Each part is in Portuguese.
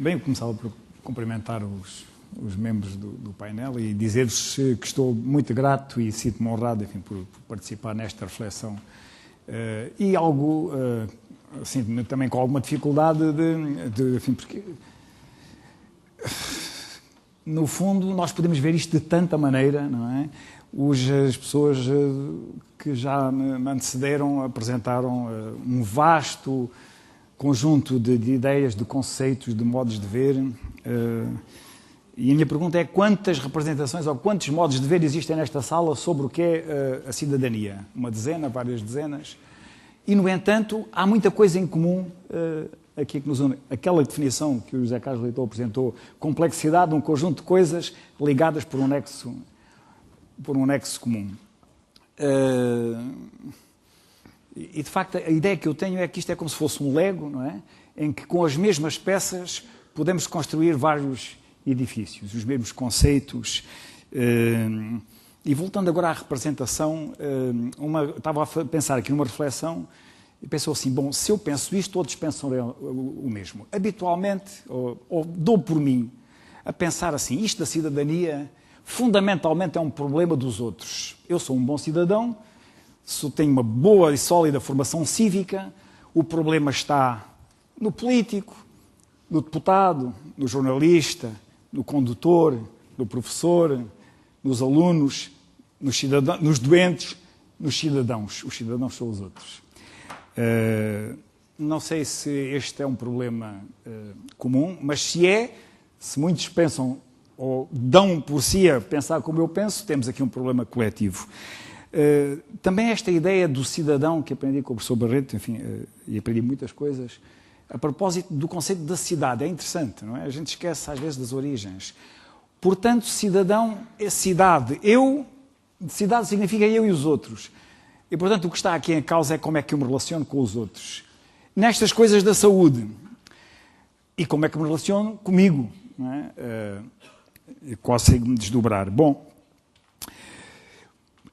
Bem, começava por cumprimentar os membros do painel e dizer-vos que estou muito grato e sinto-me honrado, enfim, por participar nesta reflexão. E algo, sinto-me também com alguma dificuldade enfim, porque, no fundo, nós podemos ver isto de tanta maneira, não é? As pessoas que já me antecederam apresentaram um vasto conjunto de ideias, de conceitos, de modos de ver. E a minha pergunta é quantas representações ou quantos modos de ver existem nesta sala sobre o que é a cidadania? Uma dezena, várias dezenas. E, no entanto, há muita coisa em comum aqui que nos une. Aquela definição que o José Carlos Leitão apresentou, complexidade, um conjunto de coisas ligadas por um nexo comum. E, de facto, a ideia que eu tenho é que isto é como se fosse um Lego, não é? Em que, com as mesmas peças, podemos construir vários edifícios, os mesmos conceitos. E, voltando agora à representação, estava a pensar aqui numa reflexão e pensou assim, bom, se eu penso isto, todos pensam o mesmo. Habitualmente, ou dou por mim, a pensar assim, isto da cidadania, fundamentalmente é um problema dos outros. Eu sou um bom cidadão, se tenho uma boa e sólida formação cívica, o problema está no político, no deputado, no jornalista, no condutor, no professor, nos alunos, nos doentes, nos cidadãos. Os cidadãos são os outros. Não sei se este é um problema comum, mas se muitos pensam ou dão por si a pensar como eu penso, temos aqui um problema coletivo. Também esta ideia do cidadão, que aprendi com o professor Barreto, enfim, e aprendi muitas coisas, a propósito do conceito da cidade, é interessante, não é? A gente esquece às vezes das origens. Portanto, cidadão é cidade. Cidade significa eu e os outros. E, portanto, o que está aqui em causa é como é que eu me relaciono com os outros. Nestas coisas da saúde. E como é que me relaciono comigo, não é? Consigo-me desdobrar. Bom,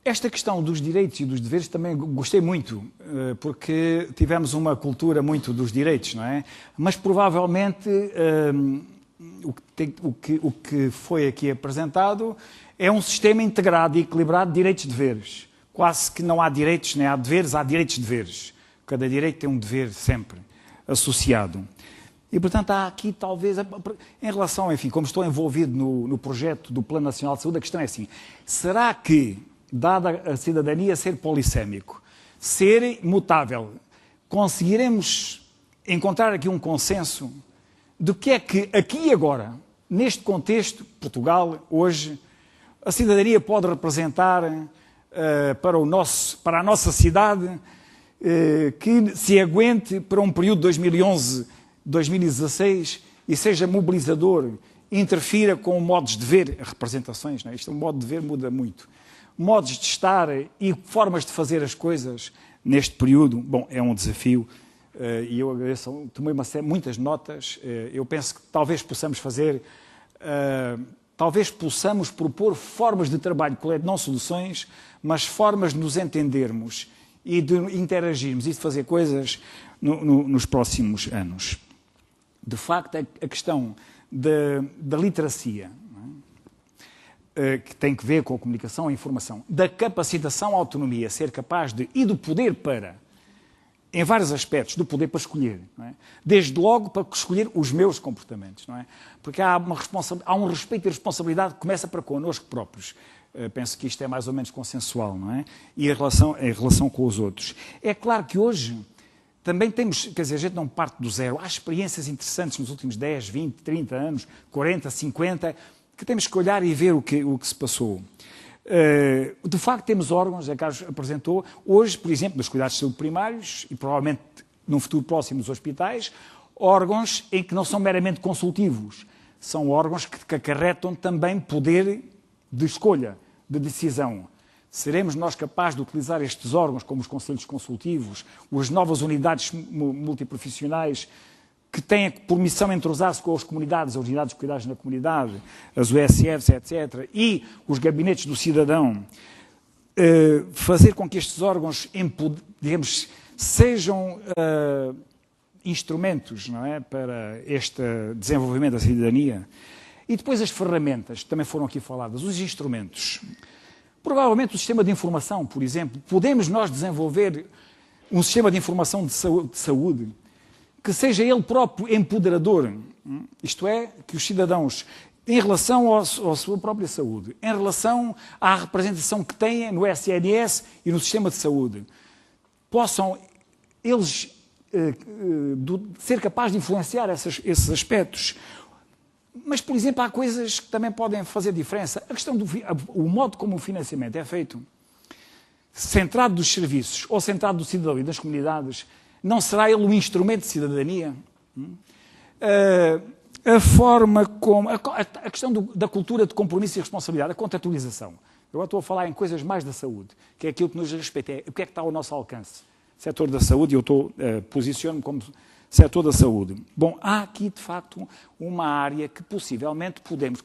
esta questão dos direitos e dos deveres também gostei muito, porque tivemos uma cultura muito dos direitos, não é? Mas provavelmente o que foi aqui apresentado é um sistema integrado e equilibrado de direitos e deveres. Quase que não há direitos nem há deveres, há direitos e deveres. Cada direito tem um dever sempre associado. E, portanto, há aqui talvez, em relação, enfim, como estou envolvido no projeto do Plano Nacional de Saúde, a questão é assim, será que, dada a cidadania ser polissémico, ser mutável, conseguiremos encontrar aqui um consenso do que é que aqui e agora, neste contexto, Portugal, hoje, a cidadania pode representar para a nossa cidade, que se aguente para um período de 2011, 2016 e seja mobilizador, interfira com modos de ver representações, não é? Isto, o modo de ver muda muito. Modos de estar e formas de fazer as coisas neste período, bom, é um desafio e eu agradeço, tomei muitas notas, eu penso que talvez possamos fazer, talvez possamos propor formas de trabalho coletivo, não soluções, mas formas de nos entendermos e de interagirmos e de fazer coisas nos próximos anos. De facto, a questão da literacia, que tem que ver com a comunicação e a informação, da capacitação à autonomia, ser capaz e do poder para, em vários aspectos, do poder para escolher, não é? Desde logo para escolher os meus comportamentos, não é? Porque há um respeito e responsabilidade que começa para connosco próprios. Penso que isto é mais ou menos consensual, não é? E em relação com os outros. É claro que hoje também temos, quer dizer, a gente não parte do zero. Há experiências interessantes nos últimos 10, 20, 30 anos, 40, 50, que temos que olhar e ver o que se passou. De facto, temos órgãos, a Carlos apresentou, hoje, por exemplo, nos cuidados de saúde primários e provavelmente num futuro próximo nos hospitais, órgãos em que não são meramente consultivos, são órgãos que acarretam também poder de escolha, de decisão. Seremos nós capazes de utilizar estes órgãos, como os conselhos consultivos, as novas unidades multiprofissionais, que têm por missão entrosar-se com as comunidades, as unidades de cuidados na comunidade, as USFs, etc., e os gabinetes do cidadão, fazer com que estes órgãos, digamos, sejam instrumentos, não é, para este desenvolvimento da cidadania. E depois as ferramentas, que também foram aqui faladas, os instrumentos. Provavelmente o sistema de informação, por exemplo, podemos nós desenvolver um sistema de informação de saúde que seja ele próprio empoderador, isto é, que os cidadãos, em relação à sua própria saúde, em relação à representação que têm no SNS e no sistema de saúde, possam eles ser capazes de influenciar esses aspectos. Mas, por exemplo, há coisas que também podem fazer diferença. A questão o modo como o financiamento é feito, centrado dos serviços ou centrado do cidadão e das comunidades, não será ele um instrumento de cidadania? A forma como... A questão da cultura de compromisso e responsabilidade, a contratualização. Eu agora estou a falar em coisas mais da saúde, que é aquilo que nos respeita, é o que é que está ao nosso alcance. Setor da saúde, eu posiciono-me como setor da saúde. Bom, há aqui, de facto, uma área que possivelmente podemos,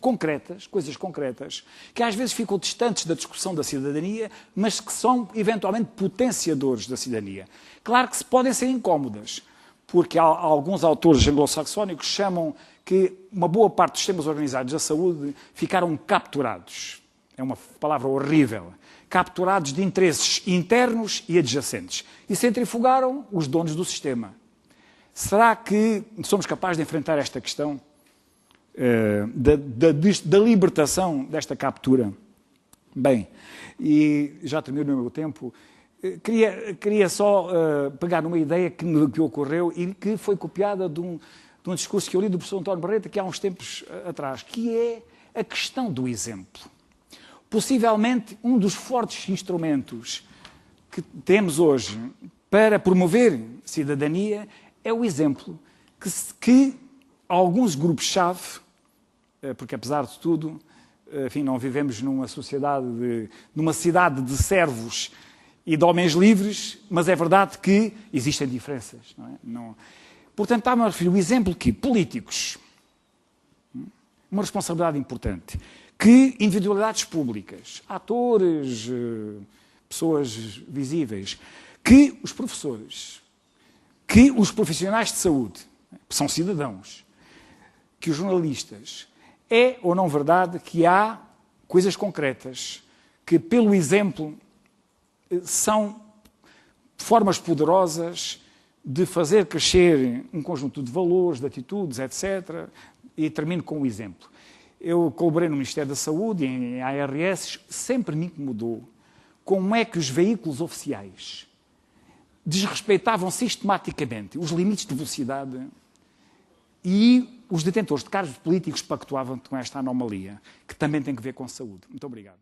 coisas concretas, que às vezes ficam distantes da discussão da cidadania, mas que são, eventualmente, potenciadores da cidadania. Claro que podem ser incómodas, porque alguns autores anglo-saxónicos chamam que uma boa parte dos sistemas organizados da saúde ficaram capturados. É uma palavra horrível. Capturados de interesses internos e adjacentes. E centrifugaram os donos do sistema. Será que somos capazes de enfrentar esta questão da libertação desta captura? Bem, e já termino o meu tempo. Queria só pegar numa ideia que ocorreu e que foi copiada de um discurso que eu li do professor António Barreto, que há uns tempos atrás, que é a questão do exemplo. Possivelmente, um dos fortes instrumentos que temos hoje para promover cidadania é o exemplo que alguns grupos-chave, porque apesar de tudo, enfim, não vivemos numa numa cidade de servos e de homens livres, mas é verdade que existem diferenças. Não é? Portanto, está-me a referir o exemplo que políticos, uma responsabilidade importante, que individualidades públicas, atores, pessoas visíveis, que os professores, que os profissionais de saúde, que são cidadãos, que os jornalistas, é ou não verdade que há coisas concretas que, pelo exemplo, são formas poderosas de fazer crescer um conjunto de valores, de atitudes, etc. E termino com o exemplo. Eu colaborei no Ministério da Saúde, em ARS, sempre me incomodou como é que os veículos oficiais desrespeitavam sistematicamente os limites de velocidade e os detentores de cargos políticos pactuavam com esta anomalia, que também tem que ver com a saúde. Muito obrigado.